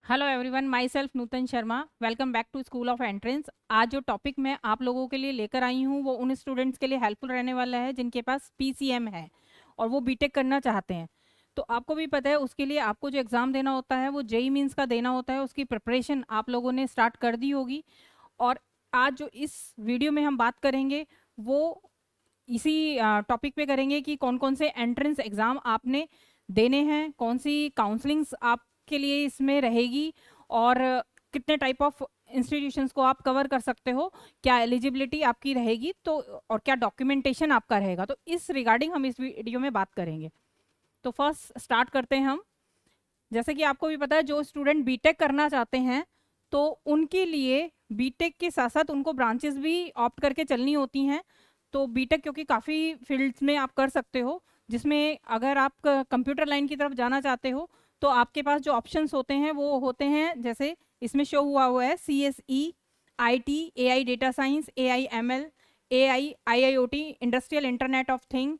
Hello everyone, myself Nutan Sharma. Welcome back to school of entrance. आज जो topic मैं आप लोगों के लिए लेकर आई हूँ वो उन स्टूडेंट्स के लिए हेल्पफुल रहने वाला है जिनके पास पीसीएम है और वो बीटेक करना चाहते हैं। तो आपको भी पता है उसके लिए आपको जो एग्ज़ाम देना होता है वो जेई मीन्स का देना होता है। उसकी प्रिपरेशन आप लोगों ने स्टार्ट कर दी होगी। और आज जो इस वीडियो में हम बात करेंगे वो इसी टॉपिक पे करेंगे कि कौन कौन से एंट्रेंस एग्ज़ाम आपने देने हैं, कौन सी काउंसलिंग्स आपके लिए इसमें रहेगी और कितने टाइप ऑफ इंस्टीट्यूशंस को आप कवर कर सकते हो, क्या एलिजिबिलिटी आपकी रहेगी तो और क्या डॉक्यूमेंटेशन आपका रहेगा। तो इस रिगार्डिंग हम इस वीडियो में बात करेंगे। तो फर्स्ट स्टार्ट करते हैं हम। जैसे कि आपको भी पता है जो स्टूडेंट बीटेक करना चाहते हैं तो उनके लिए बीटेक के साथ साथ उनको ब्रांचेस भी ऑप्ट करके चलनी होती हैं। तो बीटेक क्योंकि काफ़ी फील्ड्स में आप कर सकते हो, जिसमें अगर आप कंप्यूटर लाइन की तरफ जाना चाहते हो तो आपके पास जो ऑप्शंस होते हैं वो होते हैं, जैसे इसमें शो हुआ हुआ है CSE, IT, AI data science, AI ML, AI IIoT, industrial internet of thing,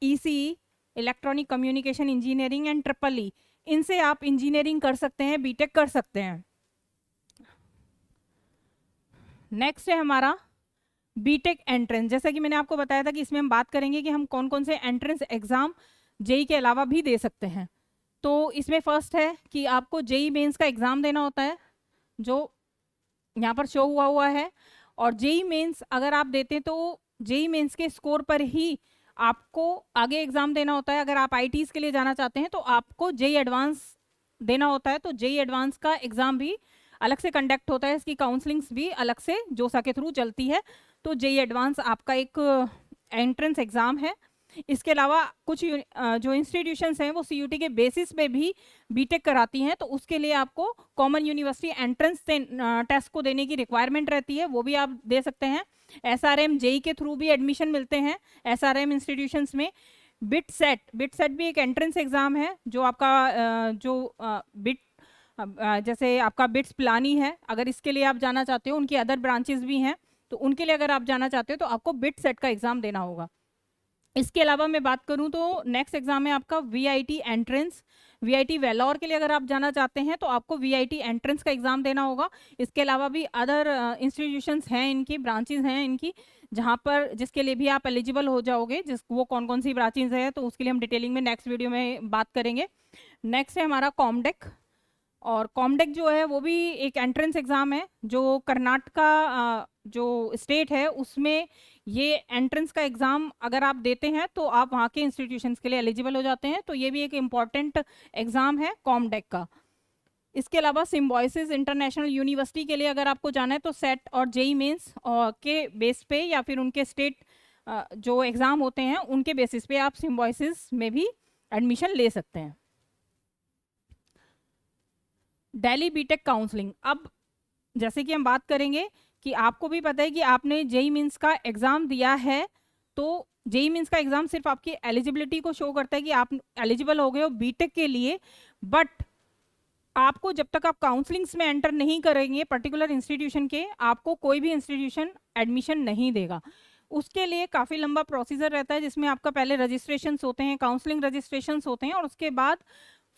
ECE electronic communication engineering and triple E. इनसे आप इंजीनियरिंग कर सकते हैं, बीटेक कर सकते हैं। नेक्स्ट है हमारा बीटेक एंट्रेंस। जैसा कि मैंने आपको बताया था कि इसमें हम बात करेंगे कि हम कौन कौन से एंट्रेंस एग्जाम जेई के अलावा भी दे सकते हैं। तो इसमें फर्स्ट है कि आपको जेई मेंस का एग्ज़ाम देना होता है जो यहाँ पर शो हुआ है। और जेई मेंस अगर आप देते हैं तो जेई मेंस के स्कोर पर ही आपको आगे एग्ज़ाम देना होता है। अगर आप आईटीज के लिए जाना चाहते हैं तो आपको जेई एडवांस देना होता है। तो जेई एडवांस का एग्ज़ाम भी अलग से कंडक्ट होता है, इसकी काउंसलिंग्स भी अलग से जोसा के थ्रू चलती है। तो जेई एडवांस आपका एक एंट्रेंस एग्ज़ाम है। इसके अलावा कुछ जो इंस्टीट्यूशंस हैं वो सीयूटी के बेसिस पे भी बीटेक कराती हैं, तो उसके लिए आपको कॉमन यूनिवर्सिटी एंट्रेंस टेस्ट को देने की रिक्वायरमेंट रहती है, वो भी आप दे सकते हैं। एसआरएम जेई के थ्रू भी एडमिशन मिलते हैं एसआरएम इंस्टीट्यूशंस में। बिट सेट भी एक एंट्रेंस एग्ज़ाम है जो आपका बिट जैसे आपका बिट्स पिलानी है, अगर इसके लिए आप जाना चाहते हो, उनकी अदर ब्रांचेस भी हैं तो उनके लिए अगर आप जाना चाहते हो तो आपको बिट सेट का एग्ज़ाम देना होगा। इसके अलावा मैं बात करूं तो नेक्स्ट एग्जाम है आपका वीआईटी एंट्रेंस। वीआईटी वेलोर के लिए अगर आप जाना चाहते हैं तो आपको वीआईटी एंट्रेंस का एग्ज़ाम देना होगा। इसके अलावा भी अदर इंस्टीट्यूशंस हैं, इनकी ब्रांचेस हैं इनकी, जहां पर जिसके लिए भी आप एलिजिबल हो जाओगे। जिस वो कौन कौन सी ब्रांचेस है तो उसके लिए हम डिटेलिंग में नेक्स्ट वीडियो में बात करेंगे। नेक्स्ट है हमारा कॉमडेक। और कॉमडेक जो है वो भी एक एंट्रेंस एग्ज़ाम है जो कर्नाटका जो स्टेट है उसमें ये एंट्रेंस का एग्ज़ाम अगर आप देते हैं तो आप वहाँ के इंस्टीट्यूशंस के लिए एलिजिबल हो जाते हैं। तो ये भी एक इम्पॉर्टेंट एग्ज़ाम है कॉमडेक का। इसके अलावा सिम्बॉयसिस इंटरनेशनल यूनिवर्सिटी के लिए अगर आपको जाना है तो सेट और जेई मेंस के बेस पे या फिर उनके स्टेट जो एग्ज़ाम होते हैं उनके बेसिस पे आप सिम्बॉयसिस में भी एडमिशन ले सकते हैं। Delhi BTech counselling. अब जैसे कि हम बात करेंगे कि आपको भी पता है कि आपने जेई मीन्स का एग्ज़ाम दिया है, तो जेई मीन्स का एग्ज़ाम सिर्फ आपकी एलिजिबिलिटी को शो करता है कि आप एलिजिबल हो गए हो बीटेक के लिए। बट आपको जब तक आप काउंसलिंग्स में एंटर नहीं करेंगे पर्टिकुलर इंस्टीट्यूशन के, आपको कोई भी इंस्टीट्यूशन एडमिशन नहीं देगा। उसके लिए काफ़ी लंबा प्रोसीजर रहता है जिसमें आपका पहले रजिस्ट्रेशंस होते हैं, काउंसलिंग रजिस्ट्रेशंस होते हैं और उसके बाद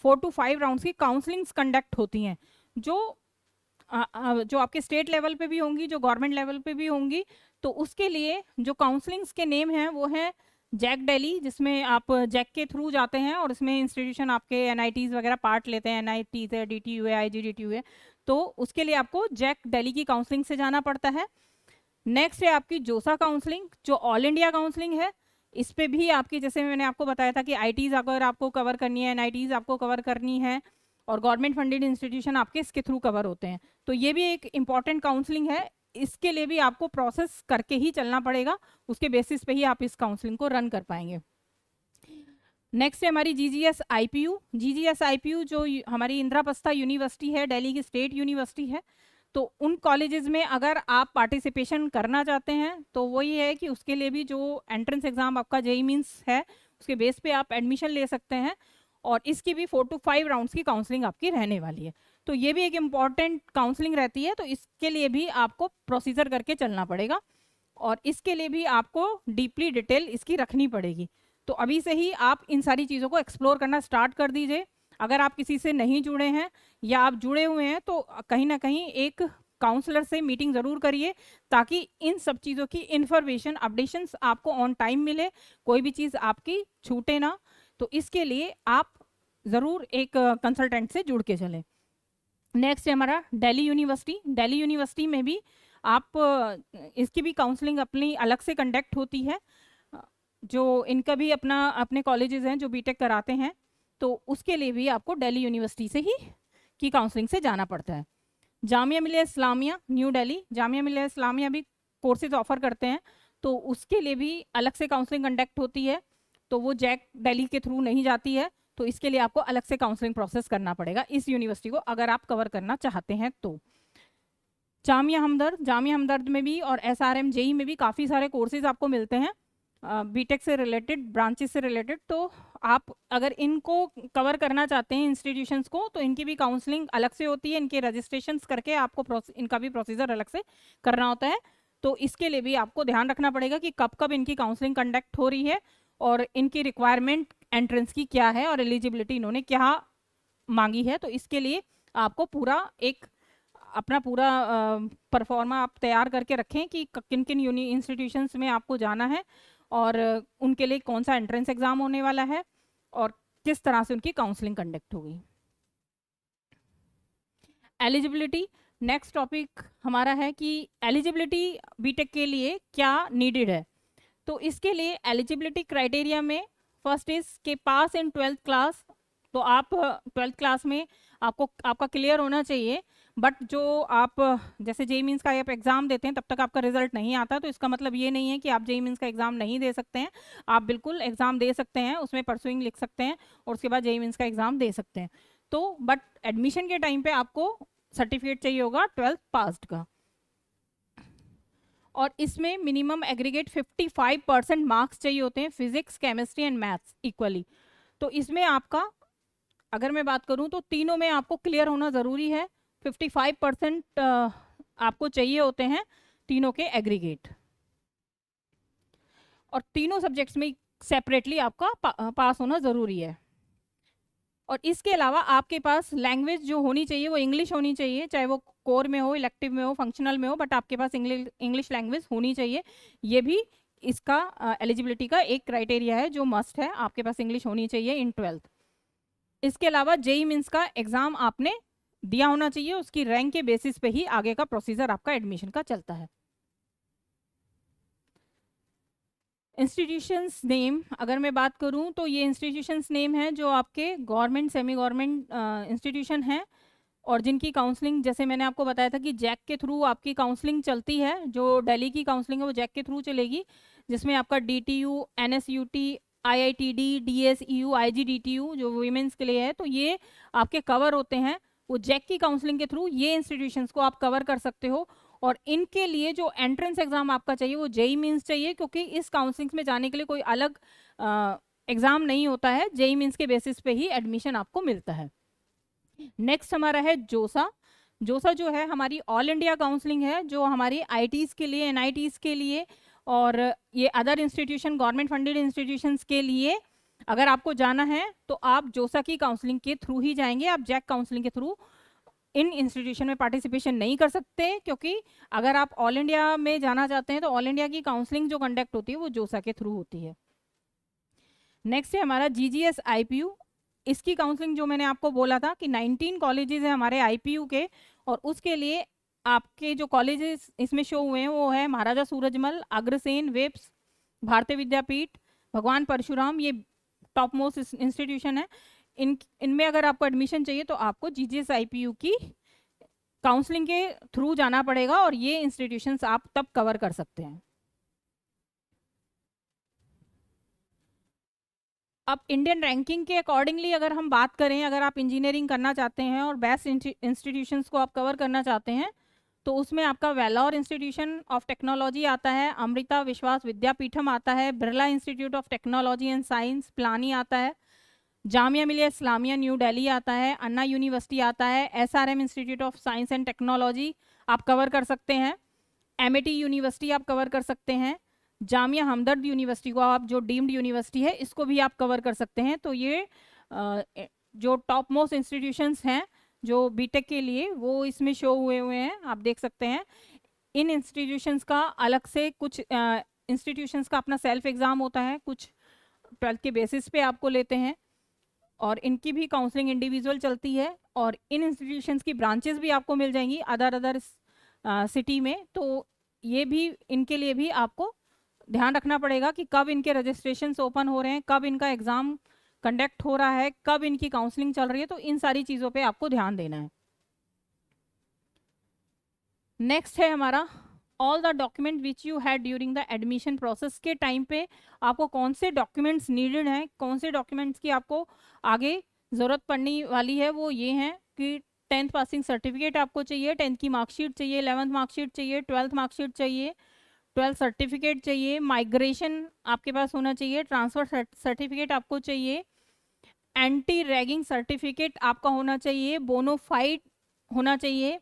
4 to 5 राउंड्स की काउंसलिंग्स कंडक्ट होती हैं जो जो आपके स्टेट लेवल पे भी होंगी, जो गवर्नमेंट लेवल पे भी होंगी। तो उसके लिए जो काउंसलिंग्स के नेम हैं वो है जैक दिल्ली, जिसमें आप जैक के थ्रू जाते हैं और इसमें इंस्टीट्यूशन आपके एनआईटीज़ वगैरह पार्ट लेते हैं, एनआईटीज़ है, डीटीयू है, आईजीडीटीयू है। तो उसके लिए आपको जैक दिल्ली की काउंसलिंग से जाना पड़ता है। नेक्स्ट है आपकी जोसा काउंसलिंग जो ऑल इंडिया काउंसलिंग है। इस पे भी आपकी, जैसे मैंने आपको बताया था कि आईटीज़ अगर आपको कवर करनी है, एनआईटीज़ आपको कवर करनी है और गवर्नमेंट फंडेड इंस्टीट्यूशन आपके इसके थ्रू कवर होते हैं। तो ये भी एक इम्पॉर्टेंट काउंसलिंग है, इसके लिए भी आपको प्रोसेस करके ही चलना पड़ेगा, उसके बेसिस पे ही आप इस काउंसलिंग को रन कर पाएंगे। नेक्स्ट है हमारी जीजीएस आईपीयू। जीजीएस आईपीयू जो हमारी इंद्रापस्था यूनिवर्सिटी है, दिल्ली की स्टेट यूनिवर्सिटी है। तो उन कॉलेजेस में अगर आप पार्टिसिपेशन करना चाहते हैं तो वही है कि उसके लिए भी जो एंट्रेंस एग्ज़ाम आपका जेई मीन्स है उसके बेस पे आप एडमिशन ले सकते हैं और इसकी भी 4 to 5 राउंड्स की काउंसलिंग आपकी रहने वाली है। तो ये भी एक इम्पॉर्टेंट काउंसलिंग रहती है, तो इसके लिए भी आपको प्रोसीजर करके चलना पड़ेगा और इसके लिए भी आपको डीपली डिटेल इसकी रखनी पड़ेगी। तो अभी से ही आप इन सारी चीज़ों को एक्सप्लोर करना स्टार्ट कर दीजिए अगर आप किसी से नहीं जुड़े हैं या आप जुड़े हुए हैं तो कहीं ना कहीं एक काउंसलर से मीटिंग ज़रूर करिए, ताकि इन सब चीज़ों की इंफॉर्मेशन अपडेशंस आपको ऑन टाइम मिले, कोई भी चीज़ आपकी छूटे ना। तो इसके लिए आप ज़रूर एक कंसल्टेंट से जुड़ के चलें। नेक्स्ट है हमारा दिल्ली यूनिवर्सिटी। दिल्ली यूनिवर्सिटी में भी आप इसकी भी काउंसलिंग अपनी अलग से कंडक्ट होती है। जो इनका भी अपने कॉलेजेस हैं जो बीटेक कराते हैं, तो उसके लिए भी आपको दिल्ली यूनिवर्सिटी से ही की काउंसलिंग से जाना पड़ता है। जामिया मिलिया इस्लामिया न्यू दिल्ली, जामिया मिलिया इस्लामिया भी कोर्सेज ऑफर करते हैं, तो उसके लिए भी अलग से काउंसलिंग कंडक्ट होती है। तो वो जैक दिल्ली के थ्रू नहीं जाती है, तो इसके लिए आपको अलग से काउंसलिंग प्रोसेस करना पड़ेगा इस यूनिवर्सिटी को, अगर आप कवर करना चाहते हैं तो। जामिया हमदर्द में भी और SRM जेई में भी काफ़ी सारे कोर्सेज आपको मिलते हैं बीटेक से रिलेटेड, ब्रांचेस से रिलेटेड। तो आप अगर इनको कवर करना चाहते हैं इंस्टीट्यूशंस को, तो इनकी भी काउंसलिंग अलग से होती है, इनके रजिस्ट्रेशंस करके आपको इनका भी प्रोसीजर अलग से करना होता है। तो इसके लिए भी आपको ध्यान रखना पड़ेगा कि कब कब इनकी काउंसलिंग कंडक्ट हो रही है और इनकी रिक्वायरमेंट एंट्रेंस की क्या है और एलिजिबिलिटी इन्होंने क्या मांगी है। तो इसके लिए आपको पूरा एक अपना पूरा परफॉर्मा आप तैयार करके रखें कि किन किन इंस्टीट्यूशंस में आपको जाना है और उनके लिए कौन सा एंट्रेंस एग्जाम होने वाला है और किस तरह से उनकी काउंसलिंग कंडक्ट होगी। एलिजिबिलिटी नेक्स्ट टॉपिक हमारा है कि एलिजिबिलिटी बीटेक के लिए क्या नीडेड है। तो इसके लिए एलिजिबिलिटी क्राइटेरिया में फर्स्ट इज के पास इन 12th क्लास। तो आप 12th क्लास में आपका क्लियर होना चाहिए, बट जो आप जैसे जेई मीन्स का आप एग्ज़ाम देते हैं तब तक आपका रिजल्ट नहीं आता, तो इसका मतलब ये नहीं है कि आप जेई मीन्स का एग्ज़ाम नहीं दे सकते हैं। आप बिल्कुल एग्ज़ाम दे सकते हैं, उसमें परसुइंग लिख सकते हैं और उसके बाद जेई मीन्स का एग्ज़ाम दे सकते हैं। तो बट एडमिशन के टाइम पे आपको सर्टिफिकेट चाहिए होगा 12th पास्ड का, और इसमें मिनिमम एग्रीगेट 55% मार्क्स चाहिए होते हैं, physics chemistry and maths equally. तो इसमें आपका अगर मैं बात करूं तो तीनों में आपको क्लियर होना ज़रूरी है। 55% आपको चाहिए होते हैं तीनों के एग्रीगेट, और तीनों सब्जेक्ट्स में सेपरेटली आपका पास होना ज़रूरी है। और इसके अलावा आपके पास लैंग्वेज जो होनी चाहिए वो इंग्लिश होनी चाहिए, चाहे वो कोर में हो, इलेक्टिव में हो, फंक्शनल में हो, बट आपके पास इंग्लिश लैंग्वेज होनी चाहिए। ये भी इसका एलिजिबिलिटी का एक क्राइटेरिया है जो मस्ट है, आपके पास इंग्लिश होनी चाहिए इन 12th। इसके अलावा जेई मीन्स का एग्ज़ाम आपने दिया होना चाहिए, उसकी रैंक के बेसिस पे ही आगे का प्रोसीजर आपका एडमिशन का चलता है। इंस्टीट्यूशंस नेम अगर मैं बात करूं तो ये इंस्टीट्यूशंस नेम है जो आपके गवर्नमेंट सेमी गवर्नमेंट इंस्टीट्यूशन हैं और जिनकी काउंसलिंग जैसे मैंने आपको बताया था कि जैक के थ्रू आपकी काउंसलिंग चलती है। जो दिल्ली की काउंसलिंग है वो जैक के थ्रू चलेगी, जिसमें आपका DTU, NSUT, IITD, DSEU, IGDTU जो वीमेंस के लिए है, तो ये आपके कवर होते हैं। वो जैक की काउंसलिंग के थ्रू ये इंस्टीट्यूशंस को आप कवर कर सकते हो। और इनके लिए जो एंट्रेंस एग्जाम आपका चाहिए वो जेई मीन्स चाहिए, क्योंकि इस काउंसलिंग में जाने के लिए कोई अलग एग्जाम नहीं होता है, जेई मीन्स के बेसिस पे ही एडमिशन आपको मिलता है। नेक्स्ट हमारा है जोसा। जोसा जो है हमारी ऑल इंडिया काउंसलिंग है, जो हमारी IITs के लिए, NITs के लिए और ये other institution government funded institutions के लिए अगर आपको जाना है तो आप जोसा की काउंसलिंग के थ्रू ही जाएंगे। आप जैक काउंसलिंग के थ्रू इन इंस्टीट्यूशन में पार्टिसिपेशन नहीं कर सकते, क्योंकि अगर आप ऑल इंडिया में जाना चाहते हैं तो ऑल इंडिया की काउंसलिंग जो कंडक्ट होती है वो जोसा के थ्रू होती है। नेक्स्ट है हमारा GGS IPU। इसकी काउंसलिंग जो मैंने आपको बोला था कि 19 कॉलेजेस हैं हमारे IPU के, और उसके लिए आपके जो कॉलेजेस इसमें शो हुए हैं वो है महाराजा सूरजमल, अग्रसेन, वेब्स, भारतीय विद्यापीठ, भगवान परशुराम, ये टॉप मोस्ट इंस्टीट्यूशन है। इनमें अगर आपको एडमिशन चाहिए तो आपको GGS IPU की काउंसलिंग के थ्रू जाना पड़ेगा, और ये इंस्टीट्यूशंस आप तब कवर कर सकते हैं। अब इंडियन रैंकिंग के अकॉर्डिंगली अगर हम बात करें, अगर आप इंजीनियरिंग करना चाहते हैं और बेस्ट इंस्टीट्यूशंस को आप कवर करना चाहते हैं, तो उसमें आपका वेलोर इंस्टीट्यूशन ऑफ टेक्नोलॉजी आता है, अमृता विश्वास विद्यापीठम आता है, Birla institute of technology and science Pilani आता है, जामिया मिलिया इस्लामिया न्यू दिल्ली आता है, अन्ना यूनिवर्सिटी आता है, SRM institute of science and technology आप कवर कर सकते हैं, MIT यूनिवर्सिटी आप कवर कर सकते हैं, जामिया हमदर्द यूनिवर्सिटी को आप जो डीम्ड यूनिवर्सिटी है इसको भी आप कवर कर सकते हैं। तो ये जो टॉप मोस्ट इंस्टीट्यूशंस हैं जो बीटेक के लिए, वो इसमें शो हुए हुए हैं, आप देख सकते हैं। इन इंस्टीट्यूशंस का अलग से कुछ इंस्टीट्यूशंस का अपना सेल्फ एग्ज़ाम होता है, कुछ 12th के बेसिस पे आपको लेते हैं, और इनकी भी काउंसलिंग इंडिविजुअल चलती है। और इन इंस्टीट्यूशंस की ब्रांचेस भी आपको मिल जाएंगी अदर सिटी में। तो ये भी, इनके लिए भी आपको ध्यान रखना पड़ेगा कि कब इनके रजिस्ट्रेशंस ओपन हो रहे हैं, कब इनका एग्ज़ाम कंडक्ट हो रहा है, कब इनकी काउंसलिंग चल रही है। तो इन सारी चीज़ों पे आपको ध्यान देना है। नेक्स्ट है हमारा all the document which you had during the admission process. के टाइम पे आपको कौन से डॉक्यूमेंट्स नीडेड हैं, कौन से डॉक्यूमेंट्स की आपको आगे ज़रूरत पड़ने वाली है, वो ये हैं कि 10th पासिंग सर्टिफिकेट आपको चाहिए, 10th की मार्कशीट चाहिए, 11th मार्कशीट चाहिए, 12th मार्कशीट चाहिए, 12th सर्टिफिकेट चाहिए, माइग्रेशन आपके पास होना चाहिए, ट्रांसफ़र सर्टिफिकेट आपको चाहिए, एंटी रैगिंग सर्टिफिकेट आपका होना चाहिए, बोनोफाइड होना चाहिए,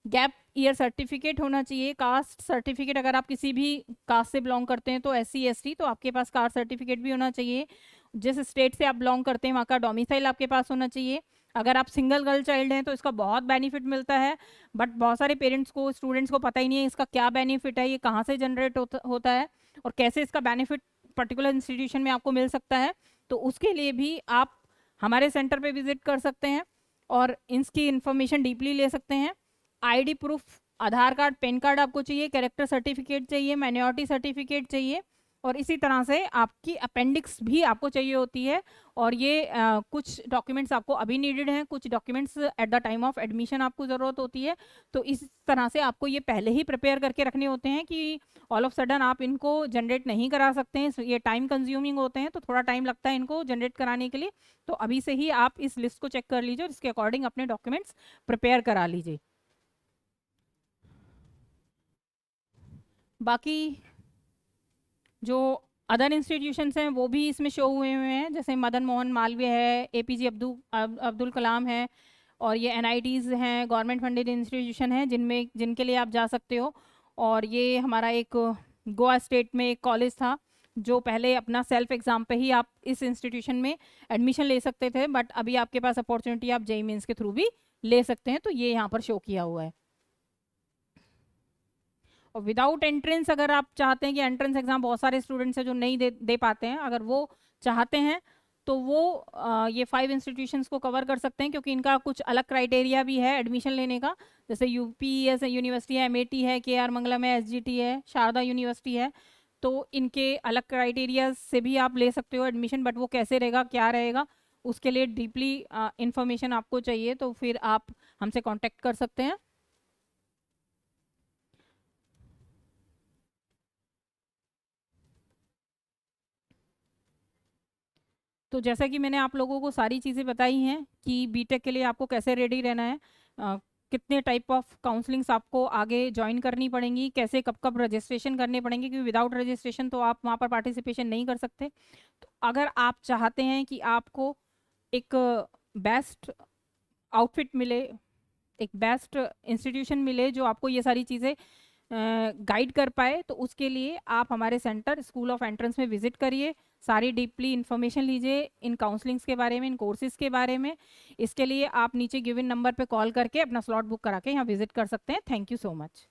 गैप ईयर सर्टिफिकेट होना चाहिए, कास्ट सर्टिफिकेट, अगर आप किसी भी कास्ट से बिलोंग करते हैं तो SC ST तो आपके पास कास्ट सर्टिफिकेट भी होना चाहिए, जिस स्टेट से आप बिलोंग करते हैं वहाँ का डोमिसाइल आपके पास होना चाहिए। अगर आप सिंगल गर्ल चाइल्ड हैं तो इसका बहुत बेनिफिट मिलता है, बट बहुत सारे पेरेंट्स को, स्टूडेंट्स को पता ही नहीं है इसका क्या बेनिफिट है, ये कहाँ से जनरेट होता है और कैसे इसका बेनिफिट पर्टिकुलर इंस्टीट्यूशन में आपको मिल सकता है। तो उसके लिए भी आप हमारे सेंटर पे विजिट कर सकते हैं और इसकी इन्फॉर्मेशन डीपली ले सकते हैं। ID प्रूफ, आधार कार्ड, पैन कार्ड आपको चाहिए, कैरेक्टर सर्टिफिकेट चाहिए, माइनॉरिटी सर्टिफिकेट चाहिए, और इसी तरह से आपकी अपेंडिक्स भी आपको चाहिए होती है। और ये कुछ डॉक्यूमेंट्स आपको अभी नीडेड हैं, कुछ documents at the time of admission आपको ज़रूरत होती है। तो इस तरह से आपको ये पहले ही प्रिपेयर करके रखने होते हैं कि ऑल ऑफ सडन आप इनको जनरेट नहीं करा सकते हैं, ये टाइम कंज्यूमिंग होते हैं, तो थोड़ा टाइम लगता है इनको जनरेट कराने के लिए। तो अभी से ही आप इस लिस्ट को चेक कर लीजिए और इसके अकॉर्डिंग अपने डॉक्यूमेंट्स प्रिपेयर करा लीजिए। बाकी जो अदर इंस्टीट्यूशंस हैं वो भी इसमें शो हुए हुए हैं, जैसे मदन मोहन मालवीय है, APJ अब्दुल कलाम है, और ये NITs हैं, गवर्नमेंट फंडेड इंस्टीट्यूशन हैं जिनके लिए आप जा सकते हो। और ये हमारा एक गोवा स्टेट में एक कॉलेज था जो पहले अपना सेल्फ एग्ज़ाम पे ही आप इस इंस्टीट्यूशन में एडमिशन ले सकते थे, बट अभी आपके पास अपॉर्चुनिटी आप JEE मेंस के थ्रू भी ले सकते हैं। तो ये यहाँ पर शो किया हुआ है। और विदाउट एंट्रेंस, अगर आप चाहते हैं कि एंट्रेंस एग्जाम, बहुत सारे स्टूडेंट्स हैं जो नहीं दे पाते हैं, अगर वो चाहते हैं तो वो ये 5 इंस्टीट्यूशंस को कवर कर सकते हैं, क्योंकि इनका कुछ अलग क्राइटेरिया भी है एडमिशन लेने का। जैसे UPES यूनिवर्सिटी है, MAT है, KR मंगलम है, SGT है, शारदा यूनिवर्सिटी है। तो इनके अलग क्राइटेरिया से भी आप ले सकते हो एडमिशन, बट वो कैसे रहेगा, क्या रहेगा, उसके लिए डीपली इंफॉर्मेशन आपको चाहिए, तो फिर आप हमसे कॉन्टेक्ट कर सकते हैं। तो जैसा कि मैंने आप लोगों को सारी चीज़ें बताई हैं कि बीटेक के लिए आपको कैसे रेडी रहना है, कितने टाइप ऑफ काउंसलिंग्स आपको आगे ज्वाइन करनी पड़ेंगी, कैसे कब कब रजिस्ट्रेशन करने पड़ेंगे, क्योंकि विदाउट रजिस्ट्रेशन तो आप वहाँ पर पार्टिसिपेशन नहीं कर सकते। तो अगर आप चाहते हैं कि आपको एक बेस्ट आउटफिट मिले, एक बेस्ट इंस्टीट्यूशन मिले जो आपको ये सारी चीज़ें गाइड कर पाए, तो उसके लिए आप हमारे सेंटर स्कूल ऑफ एंट्रेंस में विजिट करिए, सारी डीपली इन्फॉर्मेशन लीजिए इन काउंसलिंग्स के बारे में, इन कोर्सेज के बारे में। इसके लिए आप नीचे गिवन नंबर पे कॉल करके अपना स्लॉट बुक करा के यहाँ विजिट कर सकते हैं। Thank you so much.